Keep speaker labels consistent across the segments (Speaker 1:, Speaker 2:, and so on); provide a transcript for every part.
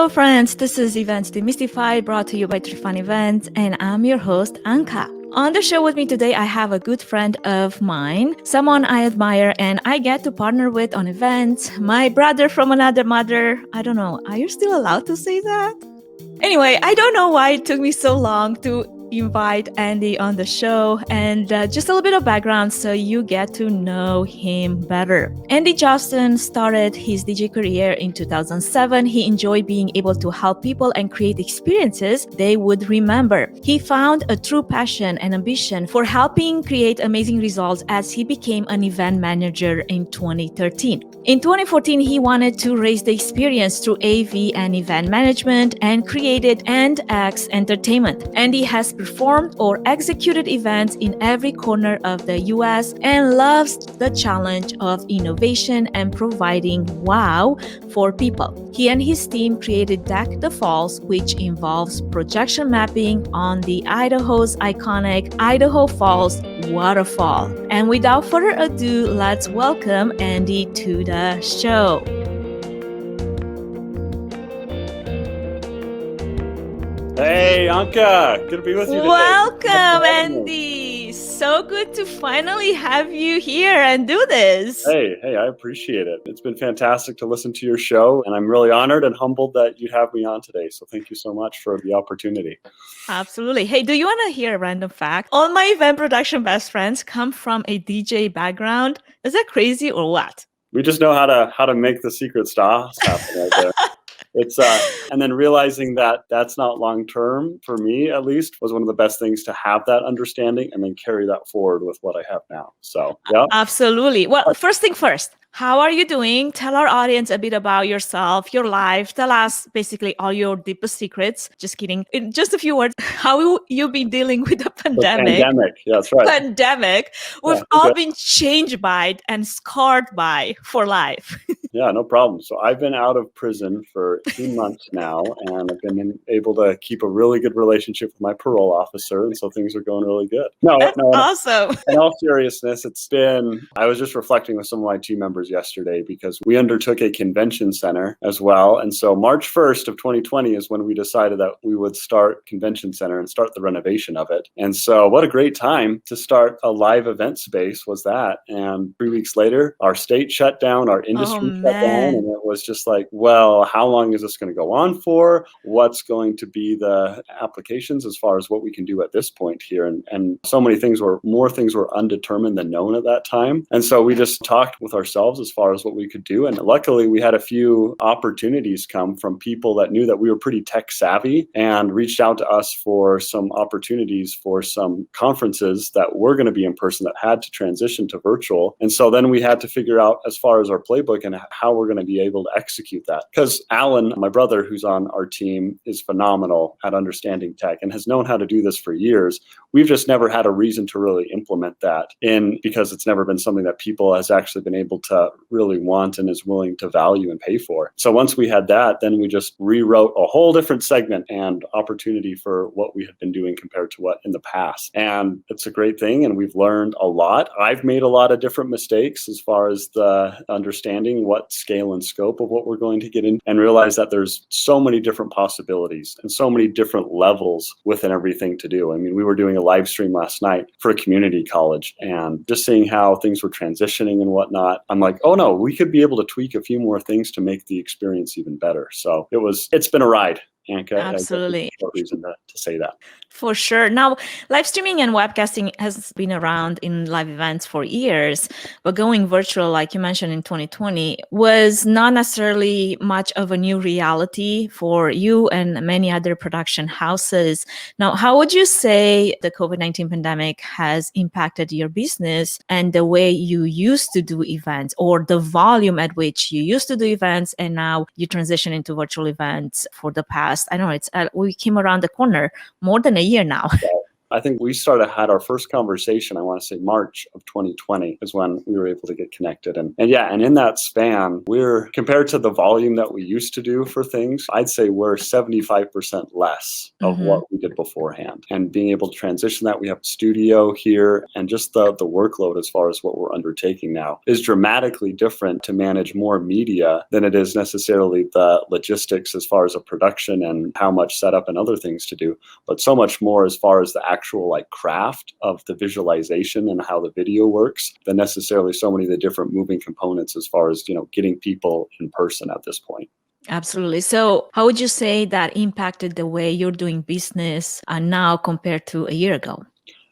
Speaker 1: Hello, friends. This is Events Demystified, brought to you by Trifan Events, and I'm your host, Anka. On the show with me today, I have a good friend of mine, someone I admire and I get to partner with on events. My brother from another mother. I don't know. Are you still allowed to say that? Anyway, I don't know why it took me so long to invite Andy on the show, and just a little bit of background so you get to know him better. Andy Johnson started his DJ career in 2007. He enjoyed being able to help people and create experiences they would remember. He found a true passion and ambition for helping create amazing results as he became an event manager in 2013. In 2014, he wanted to raise the experience through AV and event management and created AndX Entertainment. Andy has performed or executed events in every corner of the US and loves the challenge of innovation and providing wow for people. He and his team created Deck the Falls, which involves projection mapping on the Idaho's iconic Idaho Falls waterfall. And without further ado, let's welcome Andy to the show.
Speaker 2: Hey, Anka, good to be with you today.
Speaker 1: Welcome, Andy. So good to finally have you here and do this.
Speaker 2: Hey, I appreciate it. It's been fantastic to listen to your show, and I'm really honored and humbled that you'd have me on today. So thank you so much for the opportunity.
Speaker 1: Absolutely. Hey, do you want to hear a random fact? All my event production best friends come from a DJ background. Is that crazy or what?
Speaker 2: We just know how to make the secret sauce happen right there. It's and then realizing that that's not long term for me, at least, was one of the best things to have that understanding and then carry that forward with what I have now. So, yeah.
Speaker 1: Absolutely. Well, first thing first, how are you doing? Tell our audience a bit about yourself, your life. Tell us basically all your deepest secrets. Just kidding. In just a few words, how you've been dealing with the pandemic.
Speaker 2: Yeah, that's right.
Speaker 1: Pandemic. We've all been changed by it and scarred by for life.
Speaker 2: Yeah, no problem. So I've been out of prison for 18 months now, and I've been able to keep a really good relationship with my parole officer, and so things are going really good.
Speaker 1: That's awesome.
Speaker 2: In all seriousness, I was just reflecting with some of my team members yesterday because we undertook a convention center as well, and so March 1st of 2020 is when we decided that we would start convention center and start the renovation of it. And so what a great time to start a live event space was that. And 3 weeks later, our state shut down, our industry shut down, and it was just like, well, how long is this going to go on for? What's going to be the applications as far as what we can do at this point here? And so many things more things were undetermined than known at that time. And so we just talked with ourselves as far as what we could do. And luckily we had a few opportunities come from people that knew that we were pretty tech savvy and reached out to us for some opportunities for some conferences that were going to be in person that had to transition to virtual. And so then we had to figure out as far as our playbook and how we're going to be able to execute that. Because Alan, my brother, who's on our team, is phenomenal at understanding tech and has known how to do this for years. We've just never had a reason to really implement that because it's never been something that people has actually been able to really want and is willing to value and pay for. So once we had that, then we just rewrote a whole different segment and opportunity for what we had been doing compared to what in the past. And it's a great thing, and we've learned a lot. I've made a lot of different mistakes as far as the understanding what scale and scope of what we're going to get in, and realize that there's so many different possibilities and so many different levels within everything to do. I mean, we were doing a live stream last night for a community college, and just seeing how things were transitioning and whatnot, I'm like, oh no, we could be able to tweak a few more things to make the experience even better. So it's been a ride. Anka,
Speaker 1: absolutely.
Speaker 2: No reason to say that.
Speaker 1: For sure. Now, live streaming and webcasting has been around in live events for years, but going virtual, like you mentioned in 2020, was not necessarily much of a new reality for you and many other production houses. Now, how would you say the COVID-19 pandemic has impacted your business and the way you used to do events, or the volume at which you used to do events and now you transition into virtual events for the past? I don't know, we came around the corner more than a year now.
Speaker 2: I think we had our first conversation, I want to say March of 2020 is when we were able to get connected. And in that span, we're compared to the volume that we used to do for things, I'd say we're 75% less of what we did beforehand. And being able to transition that, we have a studio here, and just the workload as far as what we're undertaking now is dramatically different to manage more media than it is necessarily the logistics as far as a production and how much setup and other things to do, but so much more as far as the actual like craft of the visualization and how the video works than necessarily so many of the different moving components as far as, getting people in person at this point.
Speaker 1: Absolutely. So how would you say that impacted the way you're doing business now compared to a year ago?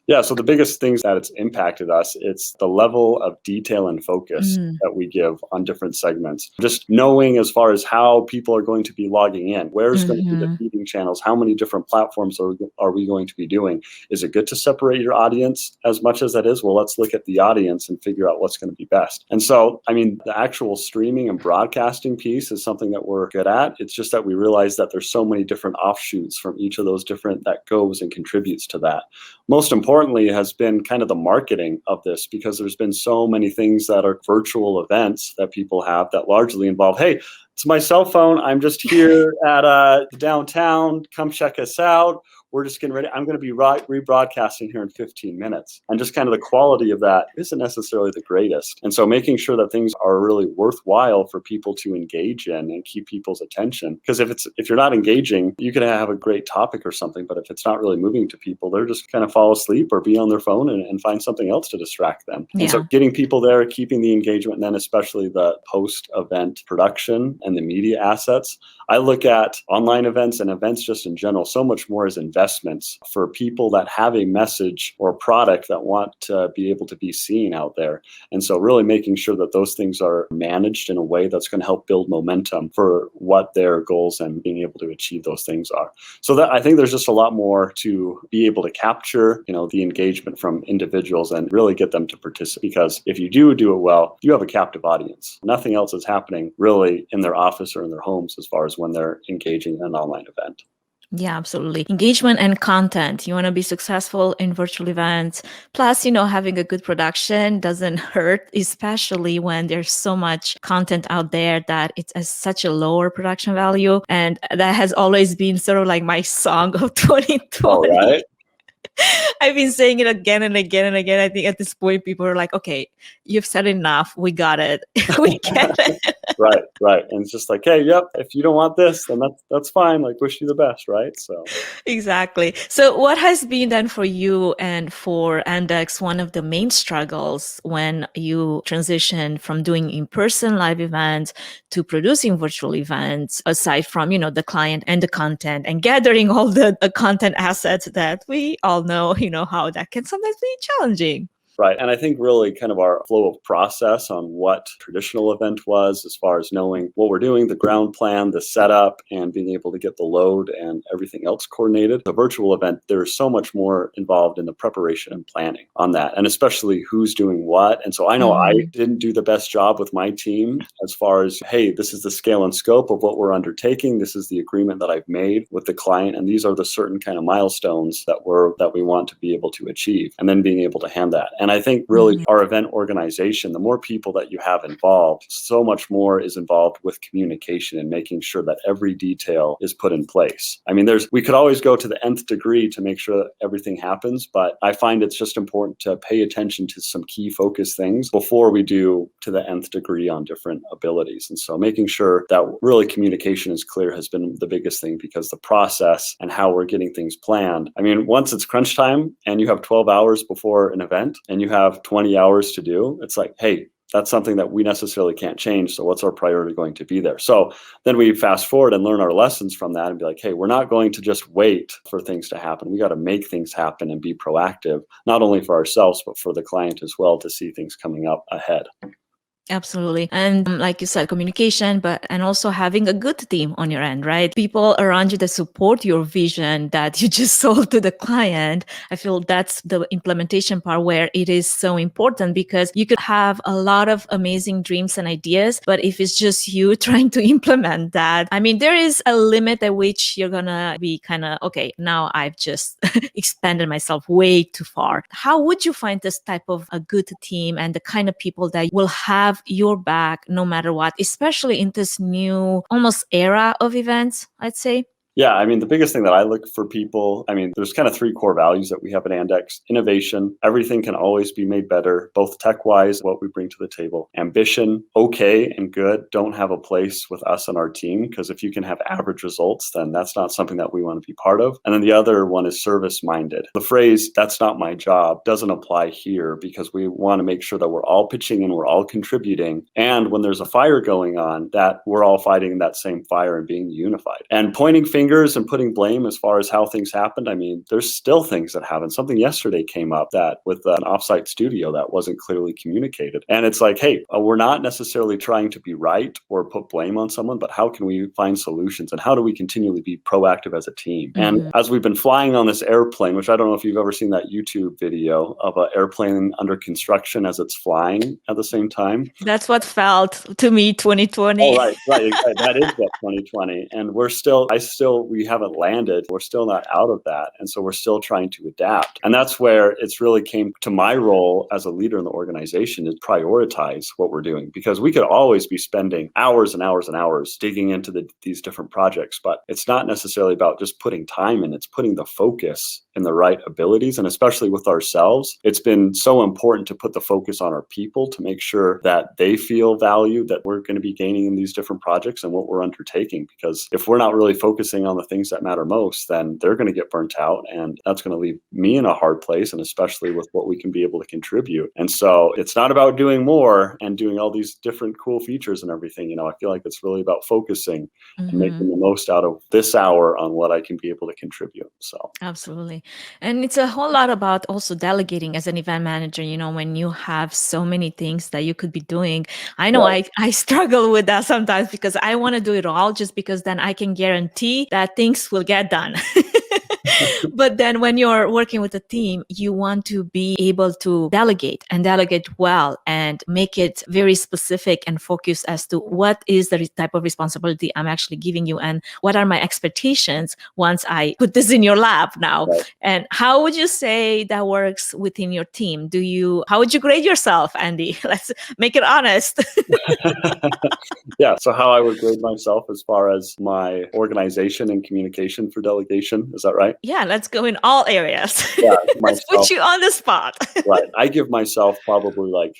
Speaker 2: Yeah, so the biggest things that it's impacted us, it's the level of detail and focus that we give on different segments. Just knowing as far as how people are going to be logging in, where's going to be the feeding channels, how many different platforms are we going to be doing? Is it good to separate your audience as much as that is? Well, let's look at the audience and figure out what's going to be best. And so, the actual streaming and broadcasting piece is something that we're good at. It's just that we realize that there's so many different offshoots from each of those different that goes and contributes to that. Most importantly has been kind of the marketing of this, because there's been so many things that are virtual events that people have that largely involve, hey, it's my cell phone. I'm just here at downtown. Come check us out. We're just getting ready. I'm going to be rebroadcasting here in 15 minutes. And just kind of the quality of that isn't necessarily the greatest. And so making sure that things are really worthwhile for people to engage in and keep people's attention. Because if you're not engaging, you could have a great topic or something, but if it's not really moving to people, they're just kind of fall asleep or be on their phone and find something else to distract them. Yeah. And so getting people there, keeping the engagement, and then especially the post-event production and the media assets. I look at online events and events just in general so much more as investments for people that have a message or a product that want to be able to be seen out there. And so really making sure that those things are managed in a way that's going to help build momentum for what their goals and being able to achieve those things are. So that I think there's just a lot more to be able to capture, the engagement from individuals and really get them to participate. Because if you do it well, you have a captive audience. Nothing else is happening really in their office or in their homes as far as when they're engaging in an online event.
Speaker 1: Yeah, absolutely. Engagement and content. You want to be successful in virtual events. Plus, having a good production doesn't hurt, especially when there's so much content out there that it's such a lower production value. And that has always been sort of like my song of 2020.
Speaker 2: All right.
Speaker 1: I've been saying it again and again and again. I think at this point, people are like, okay, you've said enough. We got it. We get it.
Speaker 2: Right. And it's just like, hey, yep, if you don't want this, then that's fine. Like, wish you the best, right? So
Speaker 1: exactly. So what has been then for you and for AndX one of the main struggles when you transition from doing in-person live events to producing virtual events, aside from, the client and the content and gathering all the content assets that we all know, how that can sometimes be challenging.
Speaker 2: Right. And I think really kind of our flow of process on what traditional event was, as far as knowing what we're doing, the ground plan, the setup, and being able to get the load and everything else coordinated. The virtual event, there's so much more involved in the preparation and planning on that, and especially who's doing what. And so I know I didn't do the best job with my team as far as, hey, this is the scale and scope of what we're undertaking. This is the agreement that I've made with the client. And these are the certain kind of milestones that we want to be able to achieve, and then being able to hand that. And I think really our event organization, the more people that you have involved, so much more is involved with communication and making sure that every detail is put in place. We could always go to the nth degree to make sure that everything happens, but I find it's just important to pay attention to some key focus things before we do to the nth degree on different abilities. And so making sure that really communication is clear has been the biggest thing, because the process and how we're getting things planned. Once it's crunch time and you have 12 hours before an event and you have 20 hours to do, it's like, hey, that's something that we necessarily can't change. So what's our priority going to be there? So then we fast forward and learn our lessons from that and be like, hey, we're not going to just wait for things to happen. We got to make things happen and be proactive, not only for ourselves, but for the client as well, to see things coming up ahead.
Speaker 1: Absolutely. And like you said, communication, and also having a good team on your end, right? People around you that support your vision that you just sold to the client. I feel that's the implementation part where it is so important, because you could have a lot of amazing dreams and ideas, but if it's just you trying to implement that, I mean, there is a limit at which you're gonna be kind of, okay, now I've just expanded myself way too far. How would you find this type of a good team and the kind of people that will have your back no matter what, especially in this new almost era of events, I'd say?
Speaker 2: Yeah, I mean, the biggest thing that I look for people, I mean, there's kind of three core values that we have at AndX. Innovation, everything can always be made better, both tech-wise, what we bring to the table. Ambition, okay and good, don't have a place with us and our team, because if you can have average results, then that's not something that we want to be part of. And then the other one is service-minded. The phrase, that's not my job, doesn't apply here, because we want to make sure that we're all pitching in, we're all contributing. And when there's a fire going on, that we're all fighting that same fire and being unified. And pointing fingers and putting blame as far as how things happened, I mean, there's still things that happen. Something yesterday came up that with an offsite studio that wasn't clearly communicated. And it's like, hey, we're not necessarily trying to be right or put blame on someone, but how can we find solutions and how do we continually be proactive as a team? And as we've been flying on this airplane, which I don't know if you've ever seen that YouTube video of an airplane under construction as it's flying at the same time.
Speaker 1: That's what felt to me 2020.
Speaker 2: Oh, right. That is what 2020. And we haven't landed. We're still not out of that. And so we're still trying to adapt. And that's where it's really came to my role as a leader in the organization, is prioritize what we're doing, because we could always be spending hours and hours and hours digging into these different projects, but it's not necessarily about just putting time in, it's putting the focus in the right abilities. And especially with ourselves, it's been so important to put the focus on our people to make sure that they feel valued, that we're going to be gaining in these different projects and what we're undertaking. Because if we're not really focusing on the things that matter most, then they're going to get burnt out, and that's going to leave me in a hard place, and especially with what we can be able to contribute. And so it's not about doing more and doing all these different cool features and everything. You know, I feel like it's really about focusing and making the most out of this hour on what I can be able to contribute. So
Speaker 1: absolutely. And it's a whole lot about also delegating as an event manager, you know, when you have so many things that you could be doing. I know I struggle with that sometimes, because I want to do it all, just because then I can guarantee that things will get done. But then when you're working with a team, you want to be able to delegate and delegate well and make it very specific and focused as to what is the type of responsibility I'm actually giving you and what are my expectations once I put this in your lap now.
Speaker 2: Right.
Speaker 1: And how would you say that works within your team? How would you grade yourself, Andy? Let's make it honest.
Speaker 2: Yeah. So how I would grade myself as far as my organization and communication for delegation, is that right?
Speaker 1: Yeah, let's go in all areas.
Speaker 2: Yeah,
Speaker 1: Let's put you on the spot.
Speaker 2: Right. I give myself probably like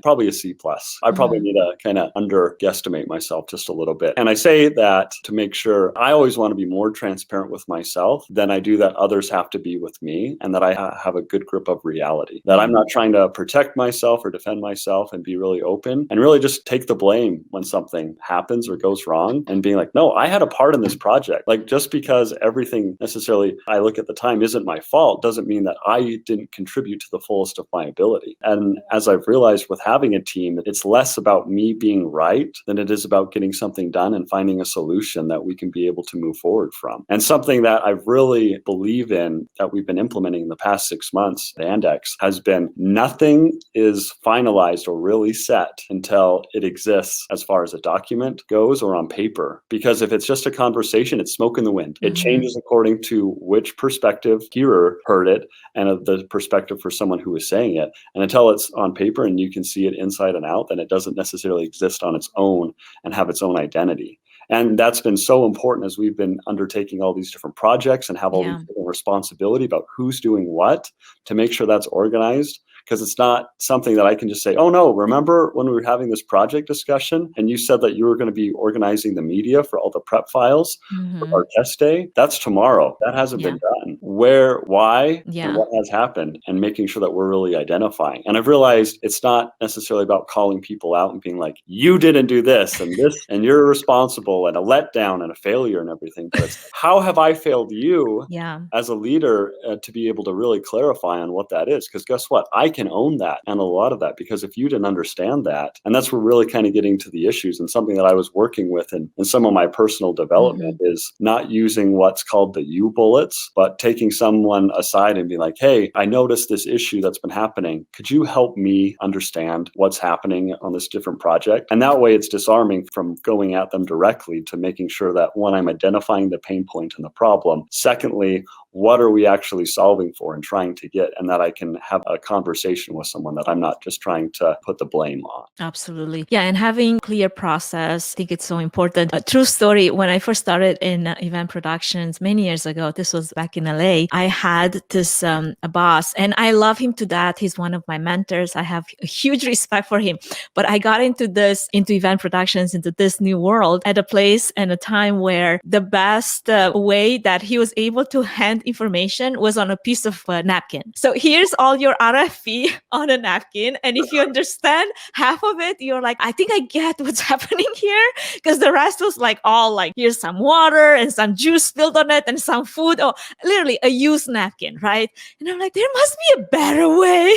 Speaker 2: probably a C+. I probably need to kind of underestimate myself just a little bit. And I say that to make sure I always want to be more transparent with myself than I do that others have to be with me, and that I have a good grip of reality, that I'm not trying to protect myself or defend myself, and be really open and really just take the blame when something happens or goes wrong, and being like, no, I had a part in this project. Like, just because everything necessarily I look at the time isn't my fault doesn't mean that I didn't contribute to the fullest of my ability. And as I've realized with having a team, it's less about me being right than it is about getting something done and finding a solution that we can be able to move forward from. And something that I really believe in that we've been implementing in the past 6 months at AndX has been, nothing is finalized or really set until it exists as far as a document goes or on paper. Because if it's just a conversation, it's smoke in the wind. It changes according to which perspective hearer heard it and the perspective for someone who is saying it. And until it's on paper and you can see it inside and out, then it doesn't necessarily exist on its own and have its own identity. And that's been so important as we've been undertaking all these different projects and have all these different responsibility about who's doing what, to make sure that's organized. Because it's not something that I can just say, oh no, remember when we were having this project discussion and you said that you were going to be organizing the media for all the prep files for our test day? That's tomorrow. That hasn't been done. Where, why, and what has happened, and making sure that we're really identifying. And I've realized it's not necessarily about calling people out and being like, you didn't do this, and you're responsible, and a letdown and a failure and everything. But it's, how have I failed you as a leader to be able to really clarify on what that is? Because guess what? I can own that and a lot of that, because if you didn't understand that, and that's where really kind of getting to the issues, and something that I was working with in some of my personal development is not using what's called the U bullets, but taking someone aside and be like, hey, I noticed this issue that's been happening. Could you help me understand what's happening on this different project? And that way it's disarming from going at them directly to making sure that, one, I'm identifying the pain point and the problem. Secondly, what are we actually solving for and trying to get, and that I can have a conversation with someone, that I'm not just trying to put the blame on.
Speaker 1: Absolutely. Yeah. And having clear process, I think it's so important. A true story, when I first started in event productions many years ago, this was back in LA, I had this a boss, and I love him to death. He's one of my mentors. I have a huge respect for him. But I got into event productions, into this new world at a place and a time where the best way that he was able to hand information was on a piece of napkin. So here's all your RFP on a napkin. And if you understand half of it, you're like, I think I get what's happening here. Because the rest was like all like, here's some water and some juice spilled on it and some food, or literally a used napkin, right? And I'm like, there must be a better way.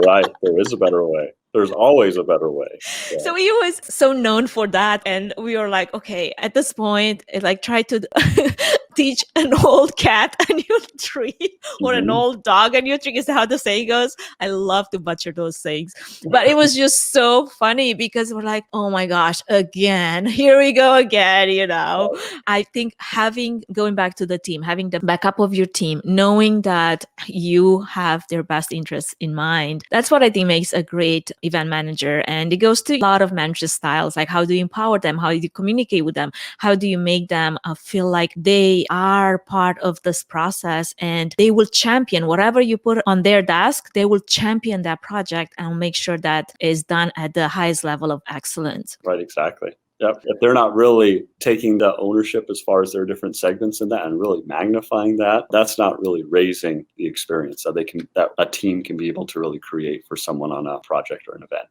Speaker 2: Right. There is a better way. There's always a better way. Yeah.
Speaker 1: So he was so known for that. And we were like, okay, at this point, like try to teach an old cat a new trick, or an old dog a new trick, is how the saying goes. I love to butcher those sayings. But it was just so funny, because we're like, oh my gosh, again, here we go again, I think going back to the team, having the backup of your team, knowing that you have their best interests in mind, that's what I think makes a great event manager. And it goes to a lot of manager styles, like how do you empower them? How do you communicate with them? How do you make them feel like they are part of this process, and they will champion whatever you put on their desk. They will champion that project and make sure that is done at the highest level of excellence.
Speaker 2: Right, exactly. Yep. If they're not really taking the ownership as far as their different segments in that and really magnifying that, that's not really raising the experience that a team can be able to really create for someone on a project or an event.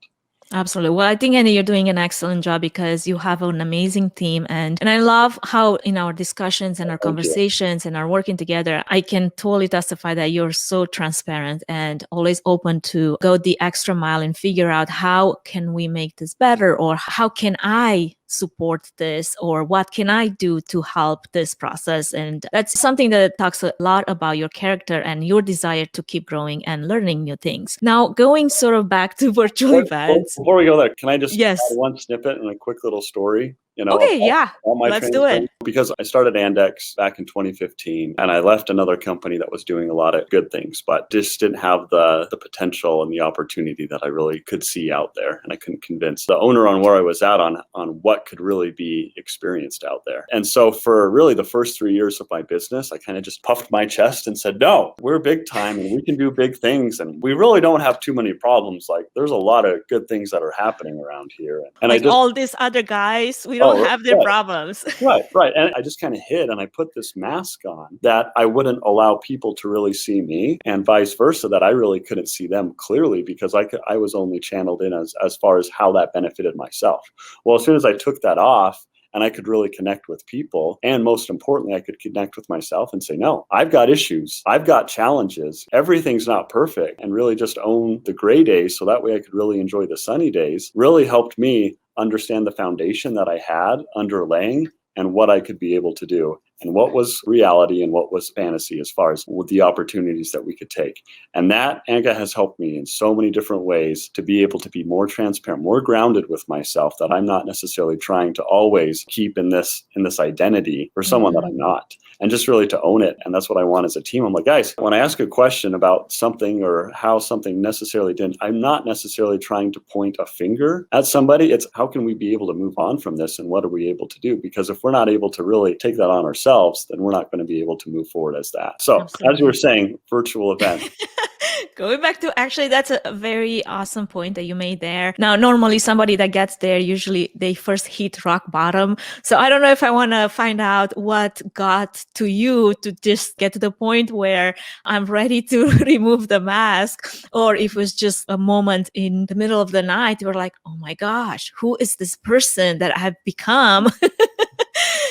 Speaker 1: Absolutely. Well, I think, Andy, you're doing an excellent job, because you have an amazing team. And I love how in our discussions and our conversations and our working together, I can totally testify that you're so transparent and always open to go the extra mile and figure out how can we make this better, or how can I support this, or what can I do to help this process. And that's something that talks a lot about your character and your desire to keep growing and learning new things. Now, going sort of back to virtual events.
Speaker 2: Before we go there, can I just
Speaker 1: add
Speaker 2: one snippet and a quick little story?
Speaker 1: Okay, yeah, let's do it.
Speaker 2: Because I started AndX back in 2015, and I left another company that was doing a lot of good things, but just didn't have the potential and the opportunity that I really could see out there. And I couldn't convince the owner on where I was at on what could really be experienced out there. And so for really the first 3 years of my business, I kind of just puffed my chest and said, no, we're big time and we can do big things. And we really don't have too many problems. Like, there's a lot of good things that are happening around here. And
Speaker 1: like all these other guys, we don't have their problems.
Speaker 2: Right. And I just kind of hid, and I put this mask on that I wouldn't allow people to really see me, and vice versa, that I really couldn't see them clearly, because I was only channeled in as far as how that benefited myself. Well, as soon as I took that off, and I could really connect with people, and most importantly, I could connect with myself and say, no, I've got issues. I've got challenges. Everything's not perfect. And really just own the gray days, so that way I could really enjoy the sunny days, really helped me understand the foundation that I had underlaying and what I could be able to do, and what was reality and what was fantasy as far as the opportunities that we could take. And that, Anka, has helped me in so many different ways to be able to be more transparent, more grounded with myself, that I'm not necessarily trying to always keep in this identity for someone that I'm not, and just really to own it. And that's what I want as a team. I'm like, guys, when I ask a question about something or how something necessarily didn't, I'm not necessarily trying to point a finger at somebody. It's how can we be able to move on from this, and what are we able to do? Because if we're not able to really take that on ourselves, then we're not going to be able to move forward as that. So Absolutely. As you were saying, virtual event.
Speaker 1: Going back to, actually, that's a very awesome point that you made there. Now, normally somebody that gets there, usually they first hit rock bottom. So I don't know if I want to find out what got to you to just get to the point where I'm ready to remove the mask, or if it was just a moment in the middle of the night, you were like, oh my gosh, who is this person that I've become?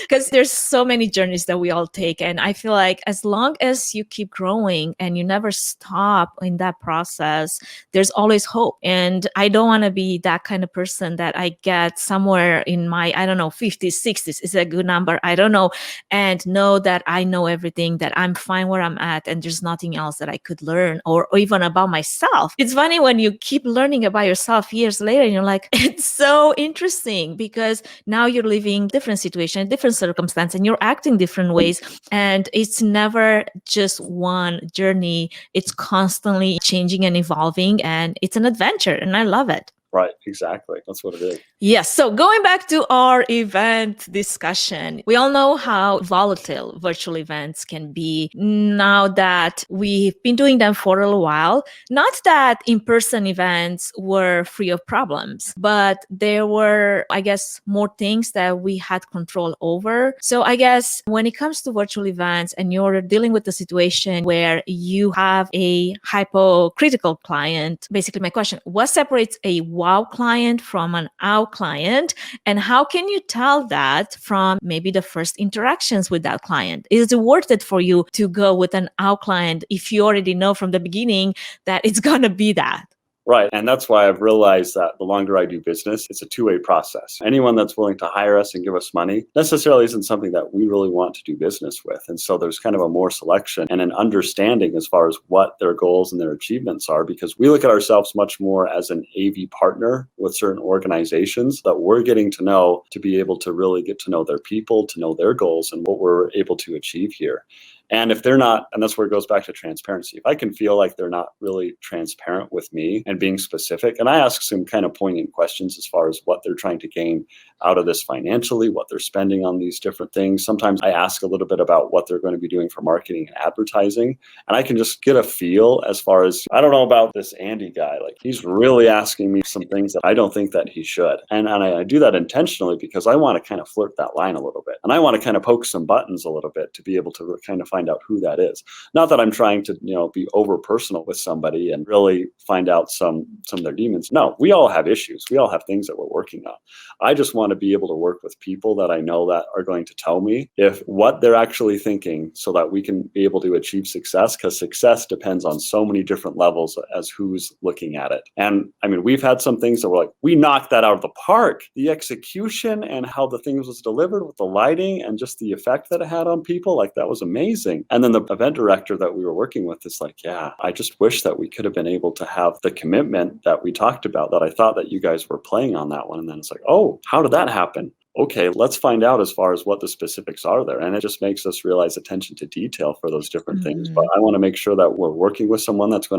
Speaker 1: Because there's so many journeys that we all take. And I feel like as long as you keep growing and you never stop in that process, there's always hope. And I don't want to be that kind of person that I get somewhere in my, I don't know, 50s, 60s is a good number. I don't know. And know that I know everything, that I'm fine where I'm at, and there's nothing else that I could learn or even about myself. It's funny when you keep learning about yourself years later and you're like, it's so interesting because now you're living different situation, different circumstance, and you're acting different ways. And it's never just one journey. It's constantly changing and evolving, and it's an adventure, and I love it.
Speaker 2: Right, exactly. That's what it is.
Speaker 1: Yes. So going back to our event discussion, we all know how volatile virtual events can be now that we've been doing them for a little while. Not that in-person events were free of problems, but there were, I guess, more things that we had control over. So I guess when it comes to virtual events and you're dealing with a situation where you have a hypocritical client, basically my question, what separates a wow client from an ow client, and how can you tell that from maybe the first interactions with that client? Is it worth it for you to go with an ow client if you already know from the beginning that it's going to be that?
Speaker 2: Right. And that's why I've realized that the longer I do business, it's a two-way process. Anyone that's willing to hire us and give us money necessarily isn't something that we really want to do business with. And so there's kind of a more selection and an understanding as far as what their goals and their achievements are, because we look at ourselves much more as an AV partner with certain organizations that we're getting to know to be able to really get to know their people, to know their goals and what we're able to achieve here. And if they're not, and that's where it goes back to transparency. If I can feel like they're not really transparent with me and being specific, and I ask some kind of poignant questions as far as what they're trying to gain out of this financially, what they're spending on these different things. Sometimes I ask a little bit about what they're going to be doing for marketing and advertising. And I can just get a feel as far as, I don't know about this Andy guy. Like, he's really asking me some things that I don't think that he should. And I do that intentionally because I want to kind of flirt that line a little bit. And I want to kind of poke some buttons a little bit to be able to kind of find out who that is. Not that I'm trying to, be over personal with somebody and really find out some of their demons. No, we all have issues. We all have things that we're working on. I just want to be able to work with people that I know that are going to tell me if what they're actually thinking so that we can be able to achieve success, because success depends on so many different levels as who's looking at it. And I mean, we've had some things that were like, we knocked that out of the park. The execution and how the things was delivered with the lighting and just the effect that it had on people, like that was amazing. And then the event director that we were working with is like, yeah, I just wish that we could have been able to have the commitment that we talked about, that I thought that you guys were playing on that one. And then it's like, oh, how did that happen? Okay, let's find out as far as what the specifics are there. And it just makes us realize attention to detail for those different things. But I want to make sure that we're working with someone that's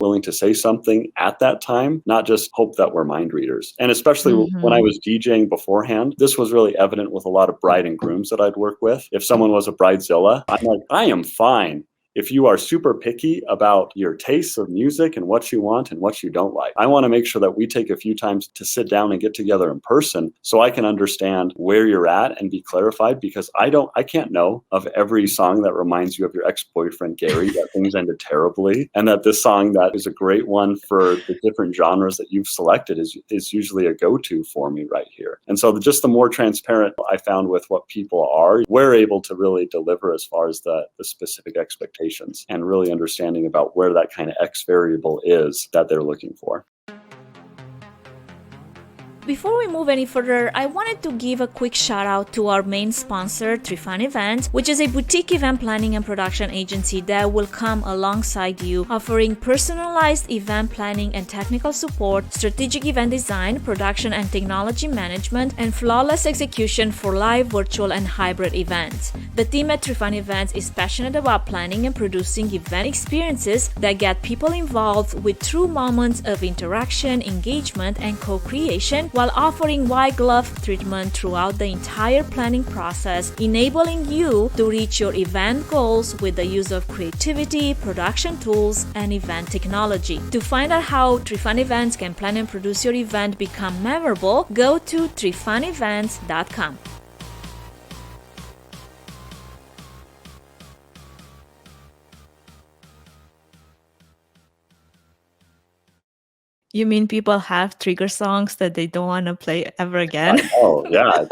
Speaker 2: willing to say something at that time, not just hope that we're mind readers. And especially when I was DJing beforehand, this was really evident with a lot of bride and grooms that I'd work with. If someone was a bridezilla, I'm like, I am fine if you are super picky about your tastes of music and what you want and what you don't like. I want to make sure that we take a few times to sit down and get together in person so I can understand where you're at and be clarified, because I can't know of every song that reminds you of your ex-boyfriend Gary, that things ended terribly, and that this song that is a great one for the different genres that you've selected is usually a go-to for me right here. And so just the more transparent I found with what people are, we're able to really deliver as far as the specific expectations and really understanding about where that kind of X variable is that they're looking for.
Speaker 1: Before we move any further, I wanted to give a quick shout out to our main sponsor, Trifan Events, which is a boutique event planning and production agency that will come alongside you, offering personalized event planning and technical support, strategic event design, production and technology management, and flawless execution for live, virtual, and hybrid events. The team at Trifan Events is passionate about planning and producing event experiences that get people involved with true moments of interaction, engagement, and co-creation, while offering white glove treatment throughout the entire planning process, enabling you to reach your event goals with the use of creativity, production tools, and event technology. To find out how Trifan Events can plan and produce your event become memorable, go to trifanevents.com. You mean people have trigger songs that they don't want to play ever again?
Speaker 2: Oh, yeah.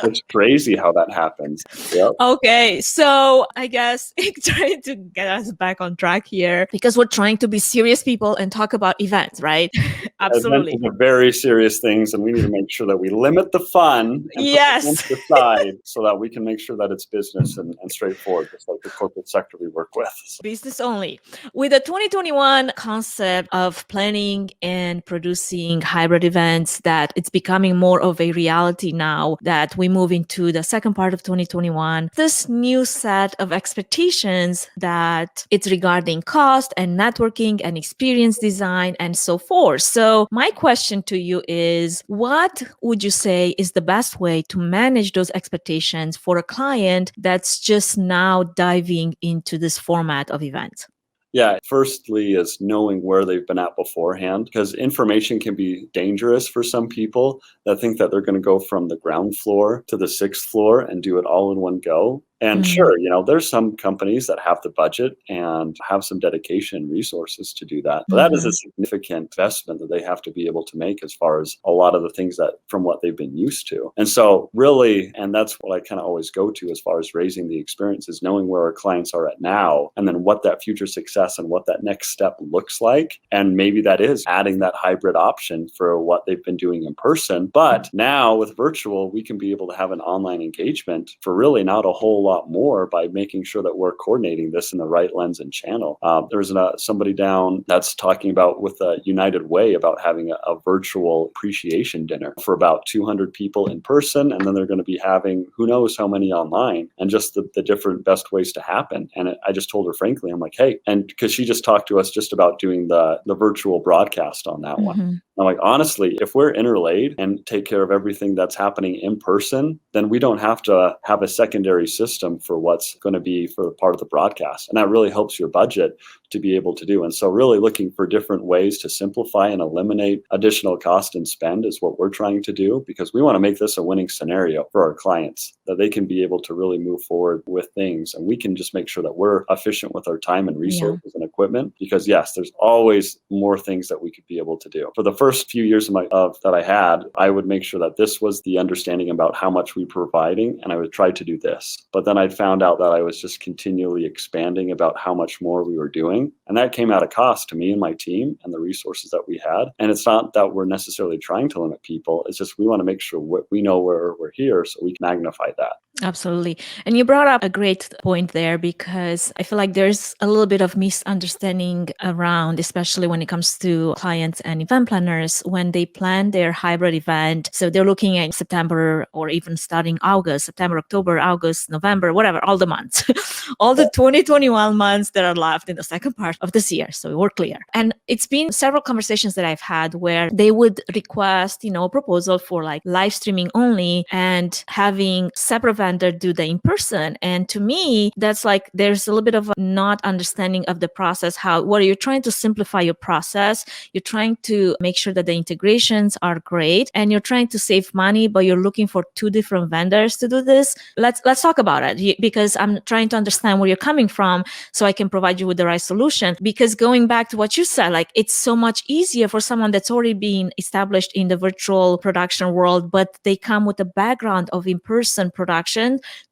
Speaker 2: It's crazy how that happens. Yep.
Speaker 1: Okay, so I guess trying to get us back on track here because we're trying to be serious people and talk about events, right?
Speaker 2: Events
Speaker 1: Absolutely.
Speaker 2: are very serious things, and we need to make sure that we limit the fun and put the
Speaker 1: Yes.
Speaker 2: fun to the side so that we can make sure that it's business and straightforward, just like the corporate sector we work with.
Speaker 1: Business only. With the 2021 concept of planning and producing hybrid events, that it's becoming more of a reality now that we move into the second part of 2021, this new set of expectations that it's regarding cost and networking and experience design and so forth. So my question to you is, what would you say is the best way to manage those expectations for a client that's just now diving into this format of events?
Speaker 2: Yeah, firstly is knowing where they've been at beforehand, because information can be dangerous for some people that think that they're going to go from the ground floor to the sixth floor and do it all in one go. And sure, there's some companies that have the budget and have some dedication and resources to do that. But that is a significant investment that they have to be able to make as far as a lot of the things that from what they've been used to. And so really, and that's what I kind of always go to as far as raising the experience, is knowing where our clients are at now and then what that future success and what that next step looks like. And maybe that is adding that hybrid option for what they've been doing in person. But now with virtual, we can be able to have an online engagement for really not a whole lot more by making sure that we're coordinating this in the right lens and channel. There's somebody down that's talking about with United Way about having a virtual appreciation dinner for about 200 people in person, and then they're going to be having who knows how many online, and just the different best ways to happen. And I just told her frankly, I'm like, hey, and because she just talked to us just about doing the virtual broadcast on that one. I'm like, honestly, if we're interlaid and take care of everything that's happening in person, then we don't have to have a secondary system for what's going to be for the part of the broadcast. And that really helps your budget to be able to do. And so really looking for different ways to simplify and eliminate additional cost and spend is what we're trying to do, because we want to make this a winning scenario for our clients, that they can be able to really move forward with things. And we can just make sure that we're efficient with our time and resources and equipment, because yes, there's always more things that we could be able to do. For the first few years that I had, I would make sure that this was the understanding about how much we were providing, and I would try to do this. But then I found out that I was just continually expanding about how much more we were doing. And that came at a cost to me and my team and the resources that we had. And it's not that we're necessarily trying to limit people. It's just we want to make sure we know where we're here so we can magnify that.
Speaker 1: Absolutely. And you brought up a great point there, because I feel like there's a little bit of misunderstanding around, especially when it comes to clients and event planners, when they plan their hybrid event. So they're looking at September or even starting August, September, October, August, November, whatever, all the months, all the 2021 months that are left in the second part of this year. So we're clear. And it's been several conversations that I've had where they would request, a proposal for like live streaming only and having separate vendor do the in-person. And to me, that's like, there's a little bit of a not understanding of the process, what you're trying to simplify your process. You're trying to make sure that the integrations are great and you're trying to save money, but you're looking for two different vendors to do this. Let's talk about it, because I'm trying to understand where you're coming from so I can provide you with the right solution. Because going back to what you said, like, it's so much easier for someone that's already been established in the virtual production world, but they come with a background of in-person production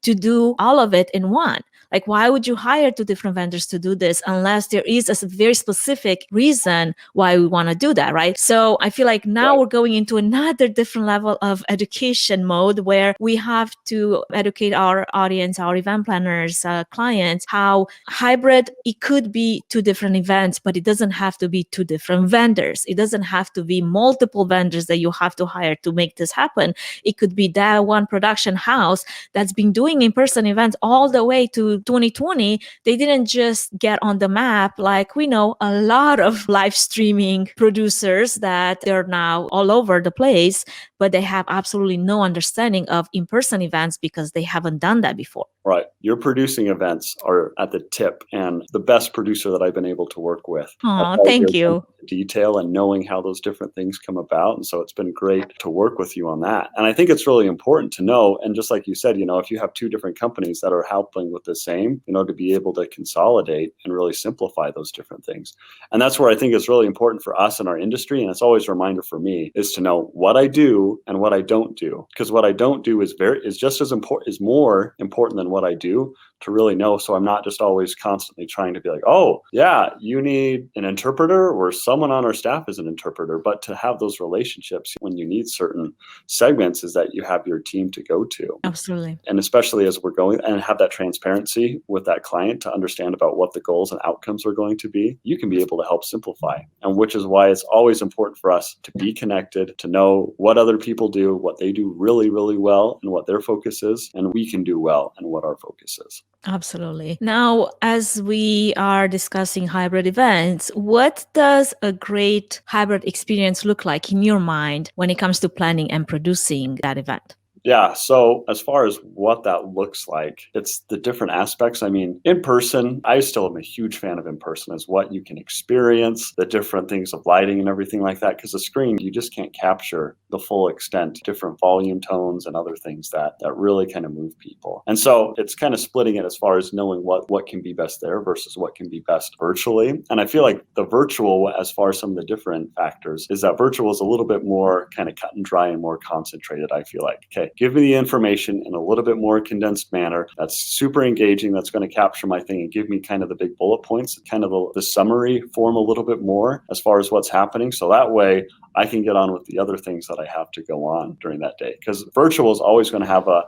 Speaker 1: to do all of it in one. Like, why would you hire two different vendors to do this unless there is a very specific reason why we want to do that, right? So I feel like now we're going into another different level of education mode where we have to educate our audience, our event planners, clients, how hybrid, it could be two different events, but it doesn't have to be two different vendors. It doesn't have to be multiple vendors that you have to hire to make this happen. It could be that one production house that's been doing in-person events all the way to 2020. They didn't just get on the map. Like, we know a lot of live streaming producers that they're now all over the place, but they have absolutely no understanding of in-person events because they haven't done that before.
Speaker 2: Right. Your producing events are at the tip and the best producer that I've been able to work with.
Speaker 1: Oh, thank you.
Speaker 2: Detail and knowing how those different things come about. And so it's been great to work with you on that. And I think it's really important to know. And just like you said, if you have two different companies that are helping with the same, to be able to consolidate and really simplify those different things. And that's where I think it's really important for us in our industry. And it's always a reminder for me is to know what I do do and what I don't do. Because what I don't do is just as important, is more important than what I do to really know. So I'm not just always constantly trying to be like, oh, yeah, you need an interpreter, or someone on our staff is an interpreter. But to have those relationships when you need certain segments is that you have your team to go to.
Speaker 1: Absolutely.
Speaker 2: And especially as we're going and have that transparency with that client to understand about what the goals and outcomes are going to be, you can be able to help simplify. And which is why it's always important for us to be connected, to know what other people do, what they do really, really well, and what their focus is, and we can do well and what our focus is.
Speaker 1: Absolutely. Now, as we are discussing hybrid events, what does a great hybrid experience look like in your mind when it comes to planning and producing that event?
Speaker 2: Yeah. So as far as what that looks like, it's the different aspects. I mean, in person, I still am a huge fan of in person, is what you can experience, the different things of lighting and everything like that. Because the screen, you just can't capture the full extent, different volume tones and other things that really kind of move people. And so it's kind of splitting it as far as knowing what can be best there versus what can be best virtually. And I feel like the virtual, as far as some of the different factors, is that virtual is a little bit more kind of cut and dry and more concentrated, I feel like. Okay, give me the information in a little bit more condensed manner that's super engaging, that's going to capture my thing and give me kind of the big bullet points, kind of the summary form a little bit more as far as what's happening. So that way I can get on with the other things that I have to go on during that day. Because virtual is always going to have a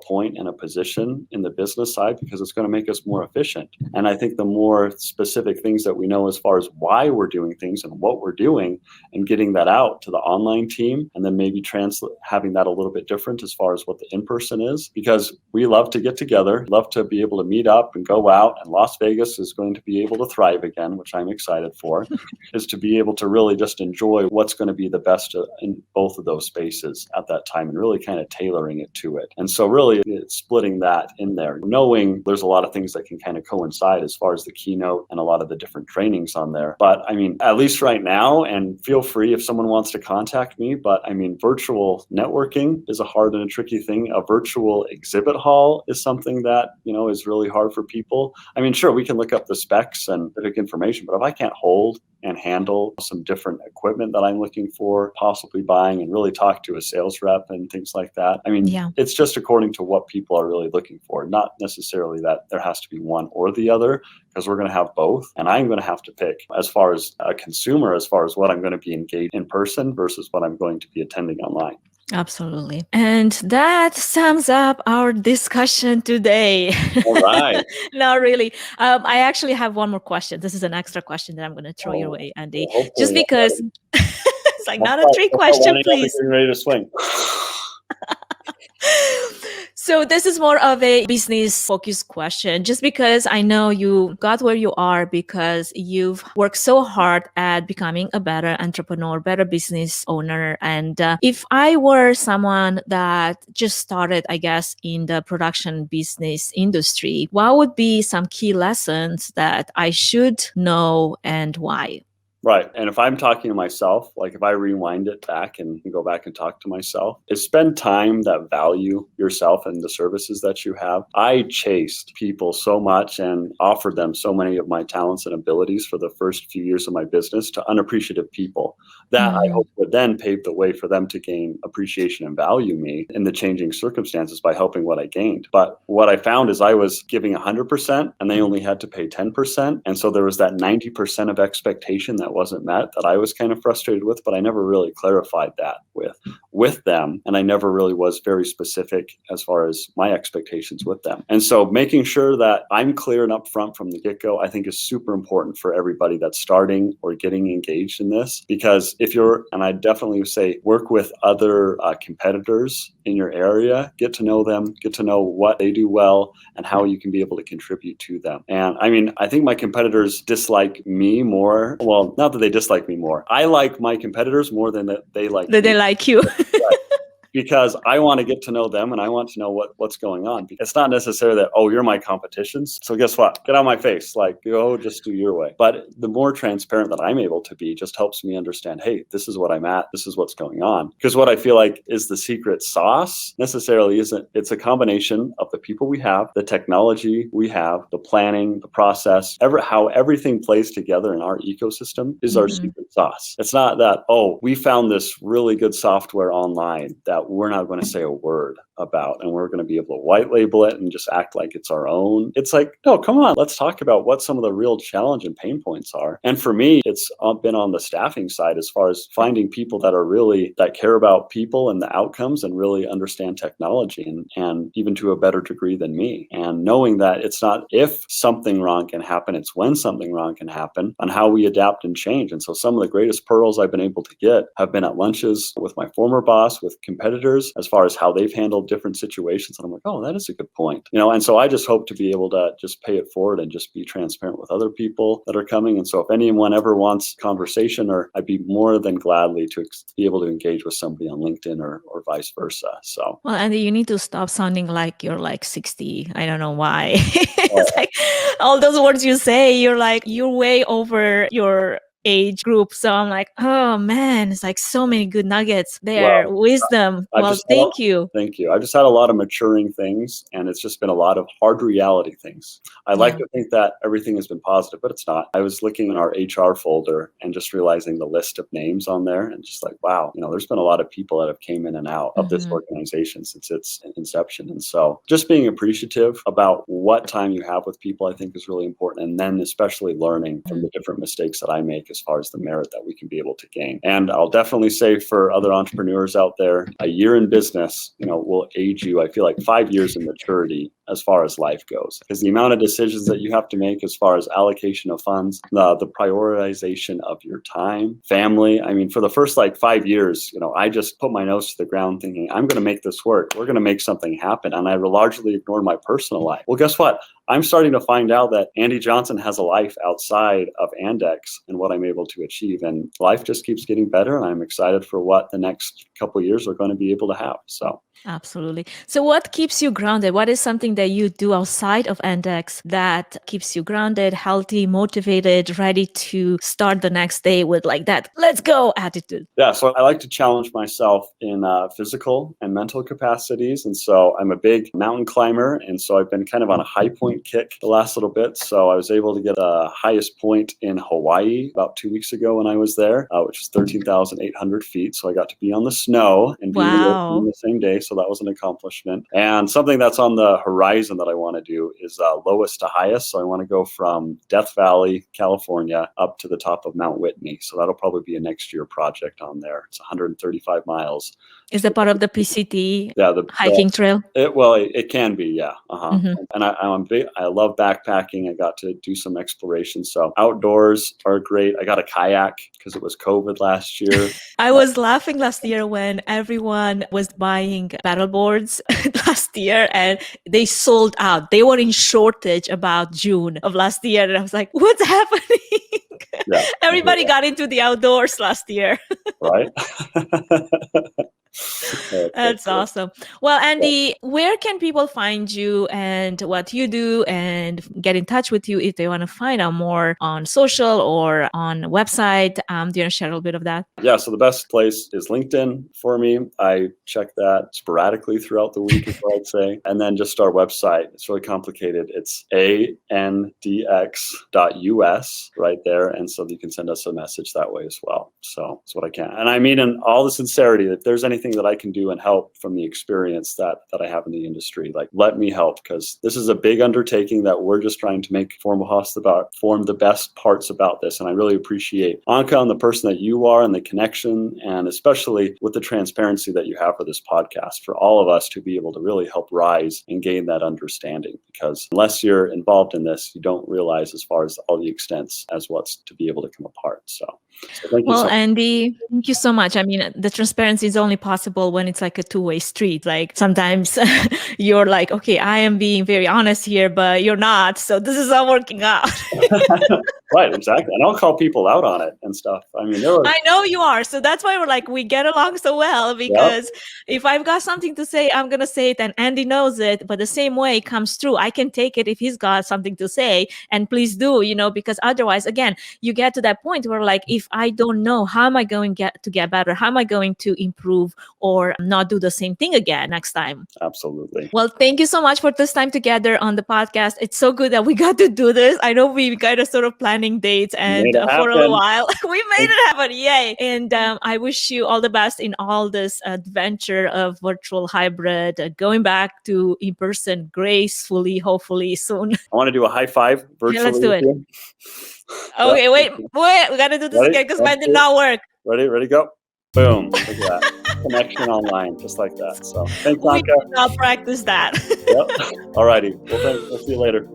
Speaker 2: point and a position in the business side because it's going to make us more efficient. And I think the more specific things that we know as far as why we're doing things and what we're doing and getting that out to the online team, and then maybe having that a little bit different as far as what the in-person is, because we love to get together, love to be able to meet up and go out, and Las Vegas is going to be able to thrive again, which I'm excited for, is to be able to really just enjoy what's going to be the best in both of those spaces at that time and really kind of tailoring it to it. And so really it's splitting that in there, knowing there's a lot of things that can kind of coincide as far as the keynote and a lot of the different trainings on there. But I mean, at least right now, and feel free if someone wants to contact me, but I mean, virtual networking is a hard and a tricky thing. A virtual exhibit hall is something that, is really hard for people. I mean, sure, we can look up the specs and specific information, but if I can't hold and handle some different equipment that I'm looking for, possibly buying, and really talk to a sales rep and things like that. I mean, It's just according to what people are really looking for, not necessarily that there has to be one or the other, because we're going to have both. And I'm going to have to pick as far as a consumer, as far as what I'm going to be engaged in person versus what I'm going to be attending online.
Speaker 1: Absolutely. And that sums up our discussion today.
Speaker 2: All right.
Speaker 1: No, really. I actually have one more question. This is an extra question that I'm going to throw your way, Andy.
Speaker 2: Well,
Speaker 1: just because it's like not a trick question, please.
Speaker 2: Ready to swing.
Speaker 1: So this is more of a business focused question, just because I know you got where you are because you've worked so hard at becoming a better entrepreneur, better business owner. And if I were someone that just started, I guess, in the production business industry, what would be some key lessons that I should know and why?
Speaker 2: Right. And if I'm talking to myself, like if I rewind it back and go back and talk to myself, is spend time that value yourself and the services that you have. I chased people so much and offered them so many of my talents and abilities for the first few years of my business to unappreciative people that I hope would then pave the way for them to gain appreciation and value me in the changing circumstances by helping what I gained. But what I found is I was giving 100% and they only had to pay 10%. And so there was that 90% of expectation that wasn't met that I was kind of frustrated with, but I never really clarified that with them. And I never really was very specific as far as my expectations with them. And so making sure that I'm clear and upfront from the get-go, I think is super important for everybody that's starting or getting engaged in this. Because if you're, and I definitely say, work with other competitors in your area, get to know them, get to know what they do well and how you can be able to contribute to them. And I mean, I think my competitors dislike me more. Well, not that they dislike me more. I like my competitors more than that they like me.
Speaker 1: They like you.
Speaker 2: Right. because I want to get to know them and I want to know what's going on. It's not necessarily that, oh, you're my competitions, so guess what? Get out of my face. Like, go just do your way. But the more transparent that I'm able to be just helps me understand, hey, this is what I'm at. This is what's going on. Because what I feel like is the secret sauce necessarily isn't, it's a combination of the people we have, the technology we have, the planning, the process, how everything plays together in our ecosystem is our secret sauce. It's not that, oh, we found this really good software online that we're not going to say a word about and we're going to be able to white label it and just act like it's our own. It's like, no, come on, let's talk about what some of the real challenge and pain points are. And for me, it's been on the staffing side as far as finding people that care about people and the outcomes and really understand technology and even to a better degree than me. And knowing that it's not if something wrong can happen, it's when something wrong can happen and how we adapt and change. And so some of the greatest pearls I've been able to get have been at lunches with my former boss, with competitors, as far as how they've handled different situations. And I'm like, oh, that is a good point. And so I just hope to be able to just pay it forward and just be transparent with other people that are coming. And so if anyone ever wants conversation, or I'd be more than gladly to be able to engage with somebody on LinkedIn or vice versa. So,
Speaker 1: well, Andy, you need to stop sounding like you're like 60. I don't know why. It's like all those words you say, you're way over your age group. So I'm like, oh man, it's like so many good nuggets there. Wisdom. Thank you.
Speaker 2: Thank you. I've just had a lot of maturing things, and it's just been a lot of hard reality things. I like to think that everything has been positive, but it's not. I was looking in our HR folder and just realizing the list of names on there and just like, wow, there's been a lot of people that have came in and out of this organization since its inception. And so just being appreciative about what time you have with people, I think is really important. And then especially learning from the different mistakes that I make as far as the merit that we can be able to gain. And I'll definitely say for other entrepreneurs out there, a year in business, will age you, I feel like 5 years in maturity as far as life goes. Because the amount of decisions that you have to make as far as allocation of funds, the prioritization of your time, family. I mean, for the first 5 years, I just put my nose to the ground thinking, I'm going to make this work. We're going to make something happen. And I largely ignored my personal life. Well, guess what? I'm starting to find out that Andy Johnson has a life outside of AndX and what I'm able to achieve. And life just keeps getting better. And I'm excited for what the next couple of years are going to be able to have. So.
Speaker 1: Absolutely. So what keeps you grounded? What is something that you do outside of AndX that keeps you grounded, healthy, motivated, ready to start the next day with that let's go attitude?
Speaker 2: Yeah, so I like to challenge myself in physical and mental capacities. And so I'm a big mountain climber. And so I've been kind of on a high point kick the last little bit. So I was able to get the highest point in Hawaii about 2 weeks ago when I was there, which is 13,800 feet. So I got to be on the snow and be in the same day. So that was an accomplishment. And something that's on the horizon that I want to do is lowest to highest. So I want to go from Death Valley, California, up to the top of Mount Whitney. So that'll probably be a next year project on there. It's 135 miles.
Speaker 1: Is that part of the PCT hiking trail?
Speaker 2: It can be, yeah. And I love backpacking. I got to do some exploration. So outdoors are great. I got a kayak because it was COVID last year.
Speaker 1: I was laughing last year when everyone was buying paddle boards last year and they sold out. They were in shortage about June of last year. And I was like, what's happening? Yeah, everybody got into the outdoors last year.
Speaker 2: Right?
Speaker 1: That's awesome. Well, Andy, where can people find you and what you do and get in touch with you if they want to find out more on social or on website? Do you want to share a little bit of that?
Speaker 2: Yeah, so the best place is LinkedIn for me. I check that sporadically throughout the week, is what I'd say. And then just our website. It's really complicated. It's AndX.us right there. And so you can send us a message that way as well. So that's what I can. And I mean, in all the sincerity, if there's anything that I can do and help from the experience that I have in the industry, let me help, because this is a big undertaking that we're just trying to make form the best parts about this. And I really appreciate Anka and the person that you are and the connection, and especially with the transparency that you have for this podcast, for all of us to be able to really help rise and gain that understanding, because unless you're involved in this, you don't realize as far as all the extents as what's to be able to come apart. So thank you.
Speaker 1: Well, Andy, thank you so much. I mean, the transparency is only part possible when it's like a two-way street. Like sometimes you're like, okay, I am being very honest here, but you're not. So this is not working out.
Speaker 2: Right, exactly. And I'll call people out on it and stuff. I mean,
Speaker 1: I know you are. So that's why we're like, we get along so well, because if I've got something to say, I'm going to say it, and Andy knows it. But the same way it comes through. I can take it if he's got something to say, and please do, because otherwise, again, you get to that point where like, if I don't know, how am I going to get better? How am I going to improve or not do the same thing again next time?
Speaker 2: Absolutely.
Speaker 1: Well, thank you so much for this time together on the podcast. It's so good that we got to do this. I know we kind of sort of planning dates and for a while we made it happen. Yay. And I wish you all the best in all this adventure of virtual hybrid, going back to in person gracefully, hopefully soon.
Speaker 2: I want to do a high five virtually.
Speaker 1: Yeah, let's do it. Okay, wait. We got to do this again because mine did not work.
Speaker 2: Ready, go. Boom. Look at that. Connection online, just like that. So thanks, Anka.
Speaker 1: We did not practice that.
Speaker 2: Yep. All righty. Well, thanks. We'll see you later.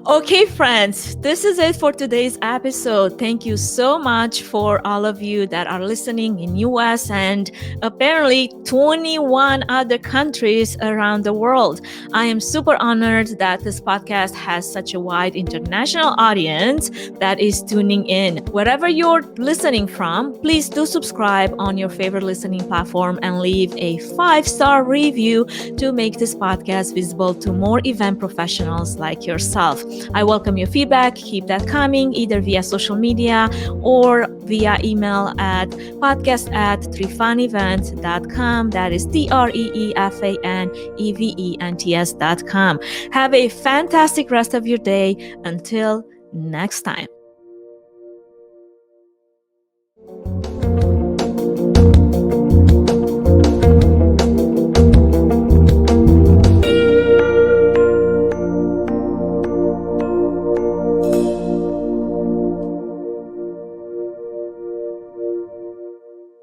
Speaker 1: Okay, friends, this is it for today's episode. Thank you so much for all of you that are listening in US and apparently 21 other countries around the world. I am super honored that this podcast has such a wide international audience that is tuning in. Wherever you're listening from, please do subscribe on your favorite listening platform and leave a 5-star review to make this podcast visible to more event professionals like yourself. I welcome your feedback. Keep that coming either via social media or via email at podcast@treefunevents.com. That is TREEFANEVENTS.com. Have a fantastic rest of your day. Until next time.